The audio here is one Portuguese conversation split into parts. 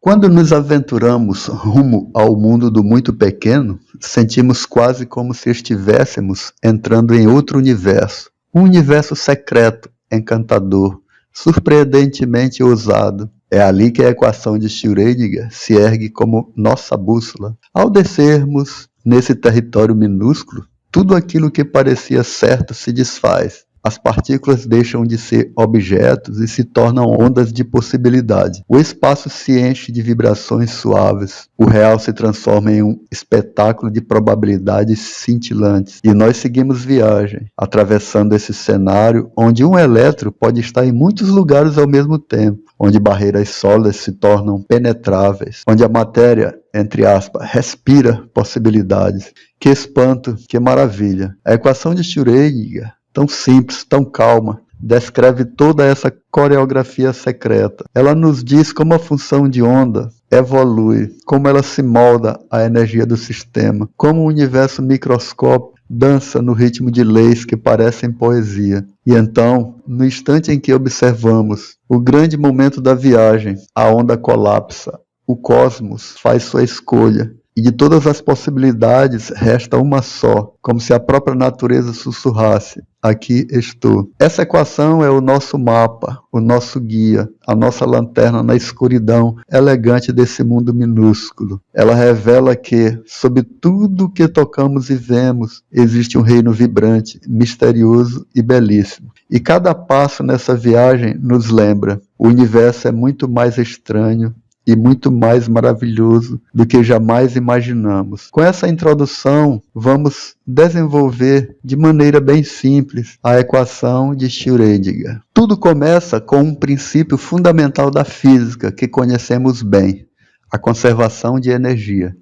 Quando nos aventuramos rumo ao mundo do muito pequeno, sentimos quase como se estivéssemos entrando em outro universo. Um universo secreto, encantador, surpreendentemente ousado. É ali que a equação de Schrödinger se ergue como nossa bússola. Ao descermos nesse território minúsculo, tudo aquilo que parecia certo se desfaz. As partículas deixam de ser objetos e se tornam ondas de possibilidade. O espaço se enche de vibrações suaves. O real se transforma em um espetáculo de probabilidades cintilantes. E nós seguimos viagem, atravessando esse cenário onde um elétron pode estar em muitos lugares ao mesmo tempo, onde barreiras sólidas se tornam penetráveis, onde a matéria, entre aspas, respira possibilidades. Que espanto, que maravilha! A equação de Schrödinger, tão simples, tão calma, descreve toda essa coreografia secreta. Ela nos diz como a função de onda evolui, como ela se molda à energia do sistema, como o universo microscópico dança no ritmo de leis que parecem poesia. E então, no instante em que observamos o grande momento da viagem, a onda colapsa, o cosmos faz sua escolha. E de todas as possibilidades resta uma só, como se a própria natureza sussurrasse: aqui estou. Essa equação é o nosso mapa, o nosso guia, a nossa lanterna na escuridão elegante desse mundo minúsculo. Ela revela que, sob tudo que tocamos e vemos, existe um reino vibrante, misterioso e belíssimo. E cada passo nessa viagem nos lembra: o universo é muito mais estranho e muito mais maravilhoso do que jamais imaginamos. Com essa introdução, vamos desenvolver de maneira bem simples a equação de Schrödinger. Tudo começa com um princípio fundamental da física que conhecemos bem: a conservação de energia.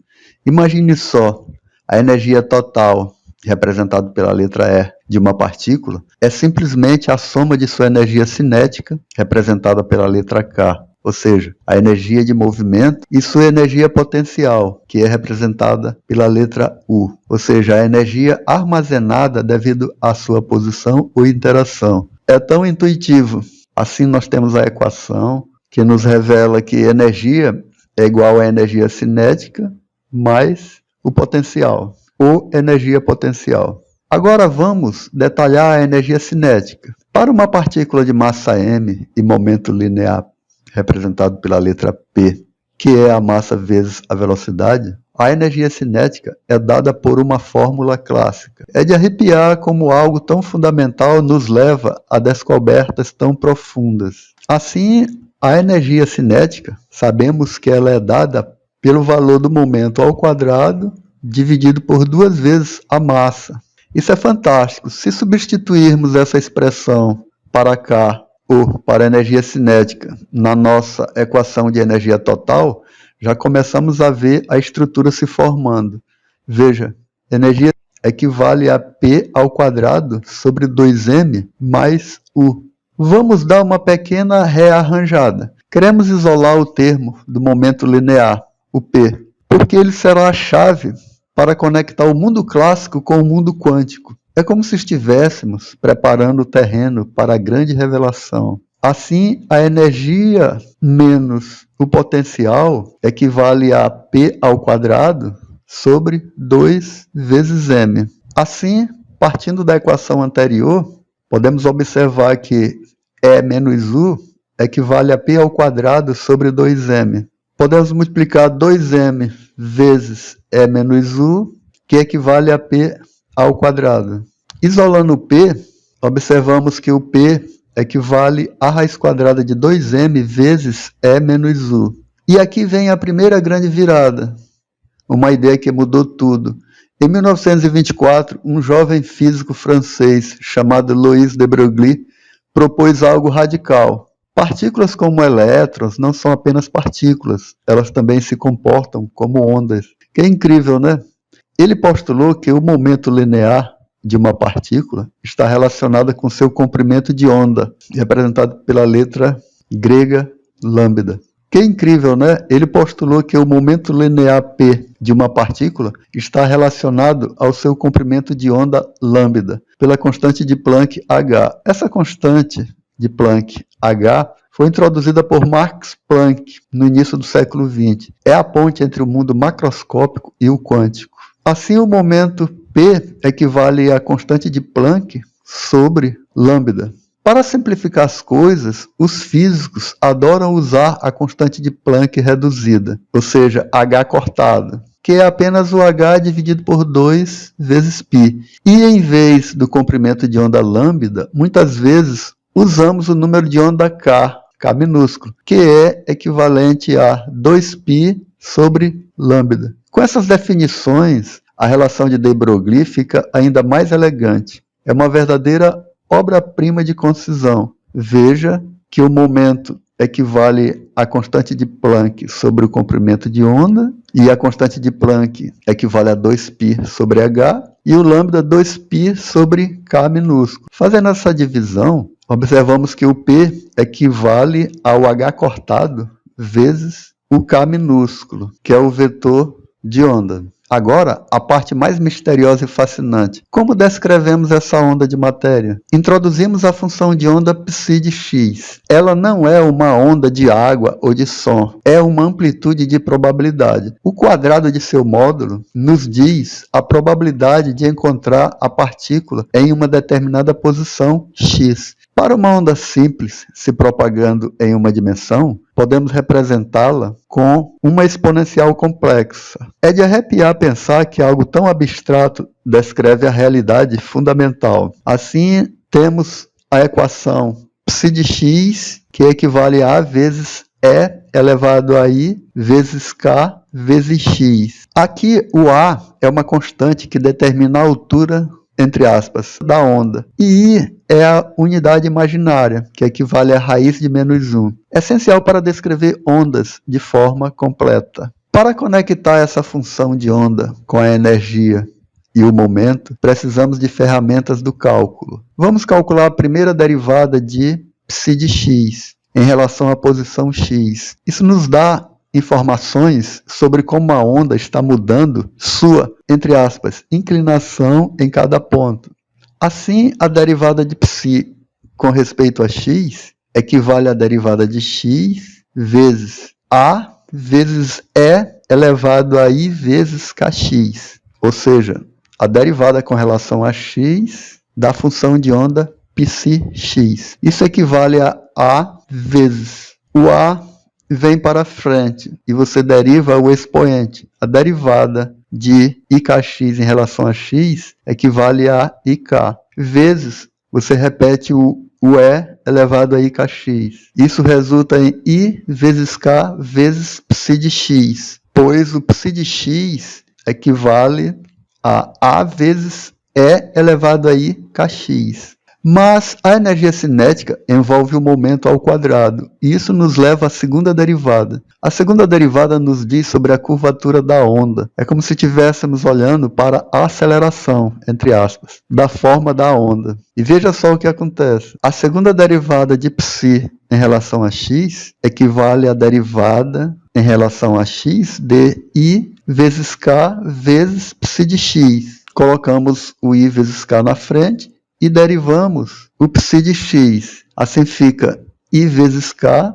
Imagine só, a energia total, representada pela letra E, de uma partícula, é simplesmente a soma de sua energia cinética, representada pela letra K, ou seja, a energia de movimento, e sua energia potencial, que é representada pela letra U, ou seja, a energia armazenada devido à sua posição ou interação. É tão intuitivo. Assim nós temos a equação que nos revela que energia é igual a energia cinética mais o potencial, ou energia potencial. Agora vamos detalhar a energia cinética. Para uma partícula de massa m e momento linear, representado pela letra P, que é a massa vezes a velocidade, a energia cinética é dada por uma fórmula clássica. É de arrepiar como algo tão fundamental nos leva a descobertas tão profundas. Assim, a energia cinética, sabemos que ela é dada pelo valor do momento ao quadrado dividido por 2 vezes a massa. Isso é fantástico. Se substituirmos essa expressão para cá, ou para a energia cinética, na nossa equação de energia total, já começamos a ver a estrutura se formando. Veja, energia equivale a P ao quadrado sobre 2m mais U. Vamos dar uma pequena rearranjada. Queremos isolar o termo do momento linear, o P, porque ele será a chave para conectar o mundo clássico com o mundo quântico. É como se estivéssemos preparando o terreno para a grande revelação. Assim, a energia menos o potencial equivale a P ao quadrado sobre 2 vezes m. Assim, partindo da equação anterior, podemos observar que E menos U equivale a P ao quadrado sobre 2m. Podemos multiplicar 2m vezes E menos U, que equivale a P ao quadrado. Isolando o P, observamos que o P equivale à raiz quadrada de 2m vezes E menos U. E aqui vem a primeira grande virada, uma ideia que mudou tudo. Em 1924, um jovem físico francês chamado Louis de Broglie propôs algo radical. Partículas como elétrons não são apenas partículas, elas também se comportam como ondas. Que é incrível, né? Ele postulou que o momento linear de uma partícula está relacionado com seu comprimento de onda, representado pela letra grega lambda. Que incrível, né? Ele postulou que o momento linear P de uma partícula está relacionado ao seu comprimento de onda lambda, pela constante de Planck H. Essa constante de Planck H foi introduzida por Max Planck no início do século XX. É a ponte entre o mundo macroscópico e o quântico. Assim, o momento P equivale à constante de Planck sobre lambda. Para simplificar as coisas, os físicos adoram usar a constante de Planck reduzida, ou seja, h cortado, que é apenas o h dividido por 2 vezes π. E em vez do comprimento de onda lambda, muitas vezes usamos o número de onda k, k minúsculo, que é equivalente a 2π sobre lambda. Com essas definições, a relação de de Broglie fica ainda mais elegante. É uma verdadeira obra-prima de concisão. Veja que o momento equivale à constante de Planck sobre o comprimento de onda, e a constante de Planck equivale a 2π sobre h, e o lambda 2π sobre k minúsculo. Fazendo essa divisão, observamos que o P equivale ao h cortado vezes o k minúsculo, que é o vetor de onda. Agora, a parte mais misteriosa e fascinante. Como descrevemos essa onda de matéria? Introduzimos a função de onda psi de x. Ela não é uma onda de água ou de som, é uma amplitude de probabilidade. O quadrado de seu módulo nos diz a probabilidade de encontrar a partícula em uma determinada posição x. Para uma onda simples, se propagando em uma dimensão, podemos representá-la com uma exponencial complexa. É de arrepiar pensar que algo tão abstrato descreve a realidade fundamental. Assim, temos a equação psi de x, que equivale a vezes E elevado a I vezes K vezes x. Aqui, o A é uma constante que determina a altura, entre aspas, da onda. E I é a unidade imaginária, que equivale à raiz de -1. Essencial para descrever ondas de forma completa. Para conectar essa função de onda com a energia e o momento, precisamos de ferramentas do cálculo. Vamos calcular a primeira derivada de psi de x em relação à posição x. Isso nos dá informações sobre como a onda está mudando sua, entre aspas, inclinação em cada ponto. Assim, a derivada de psi com respeito a x equivale à derivada de x vezes a vezes e elevado a I vezes kx. Ou seja, a derivada com relação a x da função de onda psi-x. Isso equivale a vezes o a vem para frente e você deriva o expoente. A derivada de ikx em relação a x equivale a ik. Vezes, você repete o e elevado a ikx. Isso resulta em I vezes k vezes psi de x, pois o psi de x equivale a vezes e elevado a I kx. Mas a energia cinética envolve o momento ao quadrado, e isso nos leva à segunda derivada. A segunda derivada nos diz sobre a curvatura da onda. É como se estivéssemos olhando para a aceleração, entre aspas, da forma da onda. E veja só o que acontece. A segunda derivada de psi em relação a x equivale à derivada em relação a x de I vezes k vezes psi de x. Colocamos o I vezes k na frente e derivamos o psi de x. Assim fica I vezes k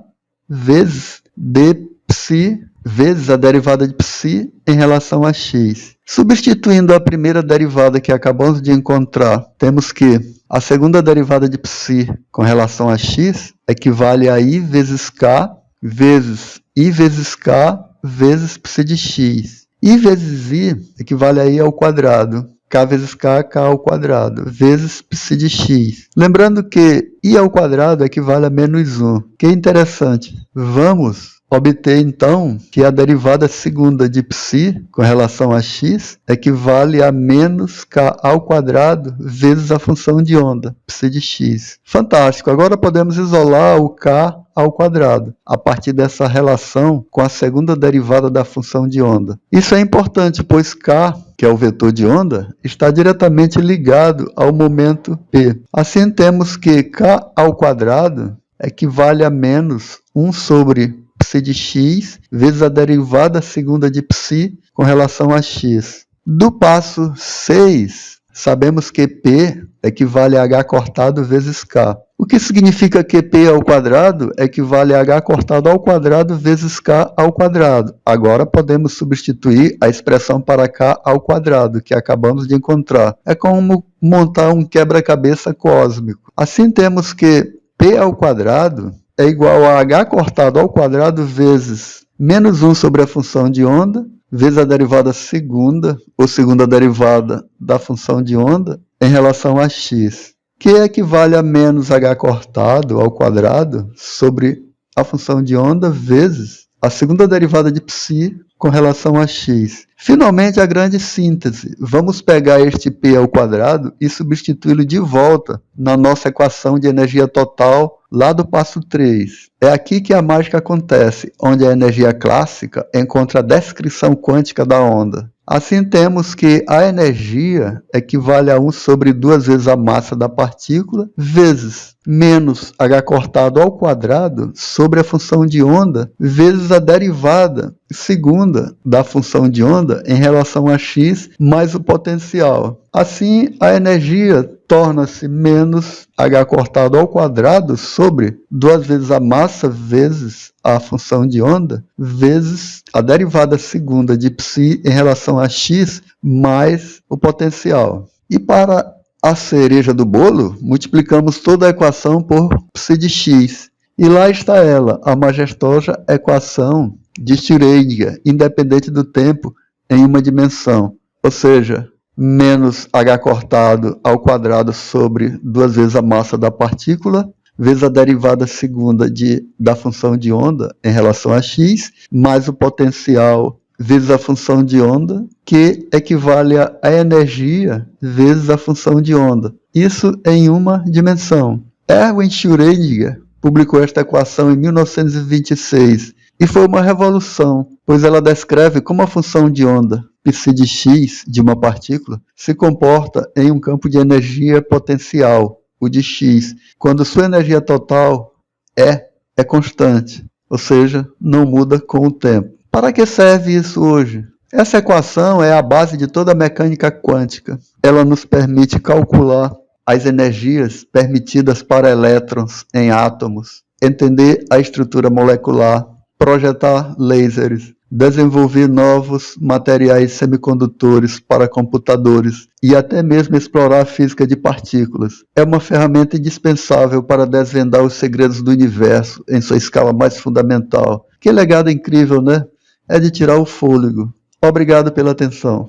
vezes d psi vezes a derivada de psi em relação a x. Substituindo a primeira derivada que acabamos de encontrar, temos que a segunda derivada de psi com relação a x equivale a I vezes k vezes I vezes k vezes psi de x. I vezes I equivale a I ao quadrado. K vezes K, K ao quadrado, vezes psi de x. Lembrando que I ao quadrado equivale a -1. Que interessante. Vamos obter, então, que a derivada segunda de psi com relação a x equivale a menos k ao quadrado vezes a função de onda, psi de x. Fantástico! Agora podemos isolar o k ao quadrado, a partir dessa relação com a segunda derivada da função de onda. Isso é importante, pois k, que é o vetor de onda, está diretamente ligado ao momento p. Assim, temos que k ao quadrado equivale a menos 1 sobre psi de x vezes a derivada segunda de psi com relação a x. Do passo 6, sabemos que P equivale a H cortado vezes K. O que significa que P ao quadrado equivale a H cortado ao quadrado vezes K ao quadrado. Agora podemos substituir a expressão para K ao quadrado, que acabamos de encontrar. É como montar um quebra-cabeça cósmico. Assim temos que P ao quadrado é igual a H cortado ao quadrado vezes menos 1 sobre a função de onda, vezes a derivada segunda, ou segunda derivada da função de onda, em relação a x, que equivale a menos h cortado ao quadrado sobre a função de onda vezes a segunda derivada de psi com relação a x. Finalmente, a grande síntese. Vamos pegar este p ao quadrado e substituí-lo de volta na nossa equação de energia total lá do passo 3. É aqui que a mágica acontece, onde a energia clássica encontra a descrição quântica da onda. Assim, temos que a energia equivale a 1 sobre 2 vezes a massa da partícula, vezes menos h cortado ao quadrado sobre a função de onda, vezes a derivada segunda da função de onda em relação a x mais o potencial. Assim, a energia torna-se menos h cortado ao quadrado sobre 2 vezes a massa vezes a função de onda, vezes a derivada segunda de psi em relação a x mais o potencial. E para a cereja do bolo, multiplicamos toda a equação por psi de x. E lá está ela, a majestosa equação de Schrödinger, independente do tempo, em uma dimensão. Ou seja, menos h cortado ao quadrado sobre 2 vezes a massa da partícula, vezes a derivada segunda da função de onda em relação a x, mais o potencial vezes a função de onda, que equivale a energia vezes a função de onda. Isso em uma dimensão. Erwin Schrödinger publicou esta equação em 1926 e foi uma revolução, pois ela descreve como a função de onda psi de x de uma partícula se comporta em um campo de energia potencial, o de x, quando sua energia total é constante, ou seja, não muda com o tempo. Para que serve isso hoje? Essa equação é a base de toda a mecânica quântica. Ela nos permite calcular as energias permitidas para elétrons em átomos, entender a estrutura molecular, projetar lasers, desenvolver novos materiais semicondutores para computadores e até mesmo explorar a física de partículas. É uma ferramenta indispensável para desvendar os segredos do universo em sua escala mais fundamental. Que legado incrível, né? É de tirar o fôlego. Obrigado pela atenção.